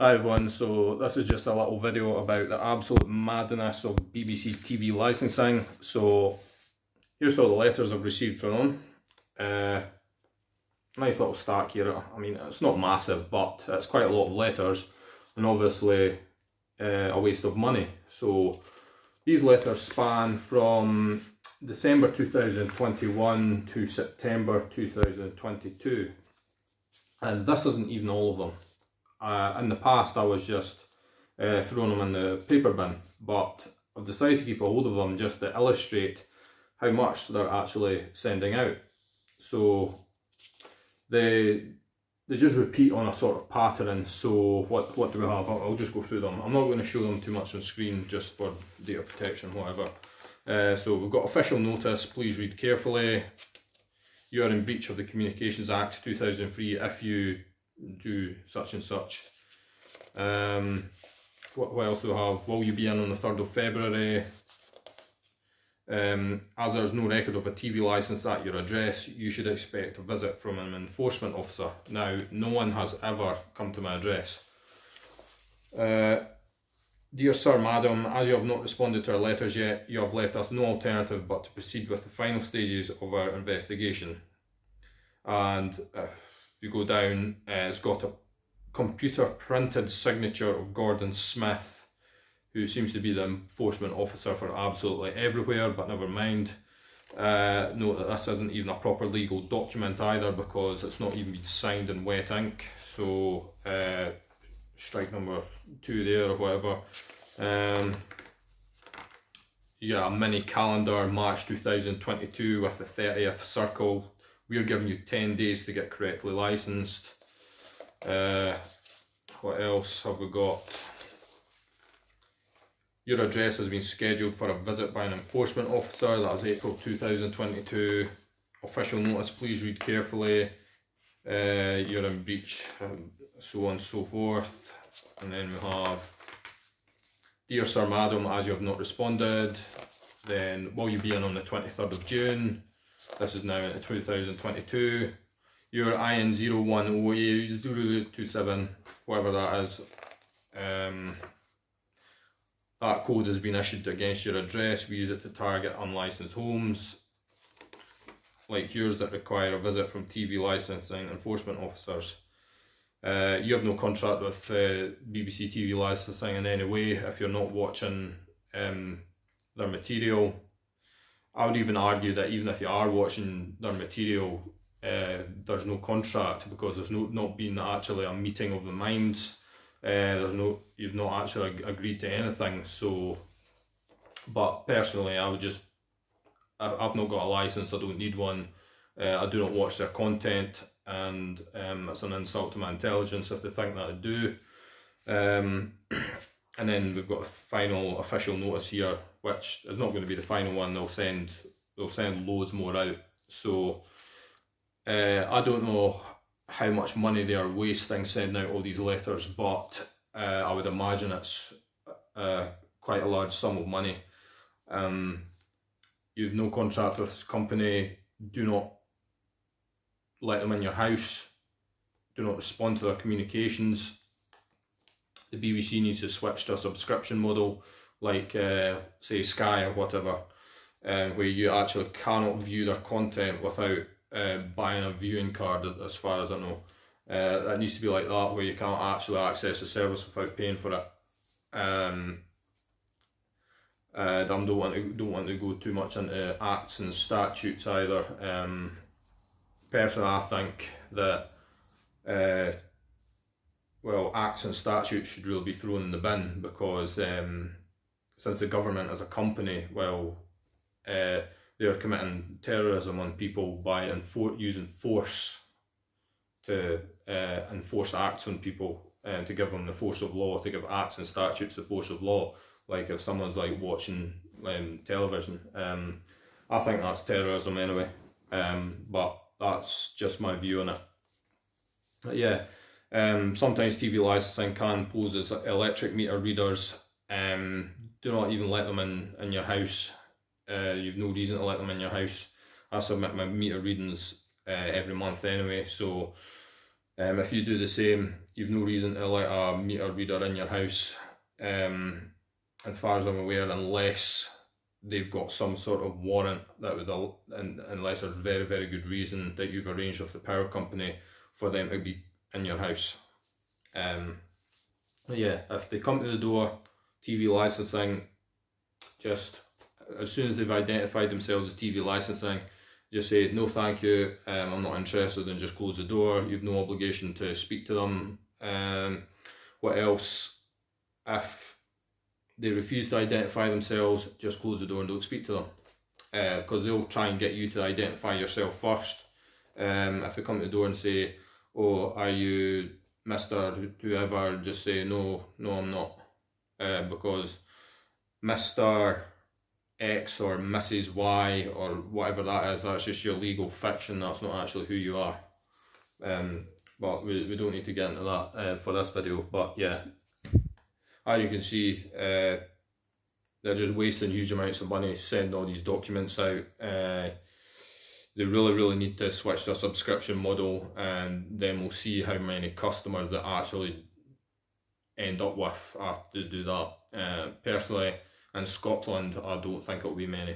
Hi everyone, so this is just a little video about the absolute madness of BBC TV licensing. So here's all the letters I've received from them. Nice little stack here. I mean, it's not massive, but it's quite a lot of letters, and obviously a waste of money. So these letters span from December 2021 to September 2022, and this isn't even all of them. In the past I was just throwing them in the paper bin, but I've decided to keep a hold of them just to illustrate how much they're actually sending out. So they just repeat on a sort of pattern. So what do we have? I'll just go through them. I'm not going to show them too much on screen just for data protection, whatever. So we've got official notice, please read carefully. You are in breach of the Communications Act 2003 if you do such and such. What else do we have? Will you be in on the 3rd of February? As there's no record of a TV licence at your address, you should expect a visit from an enforcement officer. Now, no one has ever come to my address. Dear Sir, Madam, as you have not responded to our letters yet, you have left us no alternative but to proceed with the final stages of our investigation. And you go down, it's got a computer printed signature of Gordon Smith, who seems to be the enforcement officer for absolutely everywhere, but never mind. Note that this isn't even a proper legal document either, because it's not even been signed in wet ink. So strike number 2 there or whatever. You got a mini calendar, March 2022 with the 30th circle. We're giving you 10 days to get correctly licensed. What else have we got? Your address has been scheduled for a visit by an enforcement officer. That was April 2022. Official notice, please read carefully. You're in breach, so on and so forth. And then we have, Dear Sir, Madam, as you have not responded. Then, will you be in on the 23rd of June? This is now into 2022. Your IN01OA027, whatever that is, that code has been issued against your address. We use it to target unlicensed homes like yours that require a visit from TV licensing enforcement officers. You have no contract with BBC TV licensing in any way if you're not watching their material. I would even argue that even if you are watching their material, there's no contract, because there's not been actually a meeting of the minds. You've not actually agreed to anything. So, but personally, I've not got a license. I don't need one. I do not watch their content, and it's an insult to my intelligence if they think that I do. And then we've got the final official notice here, which is not going to be the final one. They'll send loads more out. So I don't know how much money they are wasting sending out all these letters, but I would imagine it's quite a large sum of money. You've no contract with this company. Do not let them in your house. Do not respond to their communications. The BBC needs to switch to a subscription model, like say Sky or whatever, where you actually cannot view their content without buying a viewing card, as far as I know. That needs to be like that, where you can't actually access the service without paying for it. I don't want to go too much into acts and statutes either. Personally, I think that well, acts and statutes should really be thrown in the bin, because since the government as a company, well, they're committing terrorism on people by using force to enforce acts on people, and to give them the force of law, to give acts and statutes the force of law. Like if someone's like watching television, I think that's terrorism anyway, but that's just my view on it. But yeah. Sometimes TV licensing can pose as electric meter readers. Do not even let them in your house. You've no reason to let them in your house. I submit my meter readings every month anyway, so If you do the same, you've no reason to let a meter reader in your house, as far as I'm aware, unless they've got some sort of warrant that would, unless there's very, very good reason that you've arranged with the power company for them to be in your house. Yeah, if they come to the door, TV licensing, just as soon as they've identified themselves as TV licensing, just say no thank you, I'm not interested, and just close the door. You've no obligation to speak to them. What else? If they refuse to identify themselves, just close the door and don't speak to them, because they'll try and get you to identify yourself first. If they come to the door and say, oh, are you Mr. whoever, just say no, I'm not, because Mr. X or Mrs. Y or whatever that is, that's just your legal fiction, that's not actually who you are. But we don't need to get into that for this video. But yeah, as you can see, they're just wasting huge amounts of money sending all these documents out. They really need to switch to a subscription model, and then we'll see how many customers that actually end up with after they do that. Personally, in Scotland, I don't think it'll be many.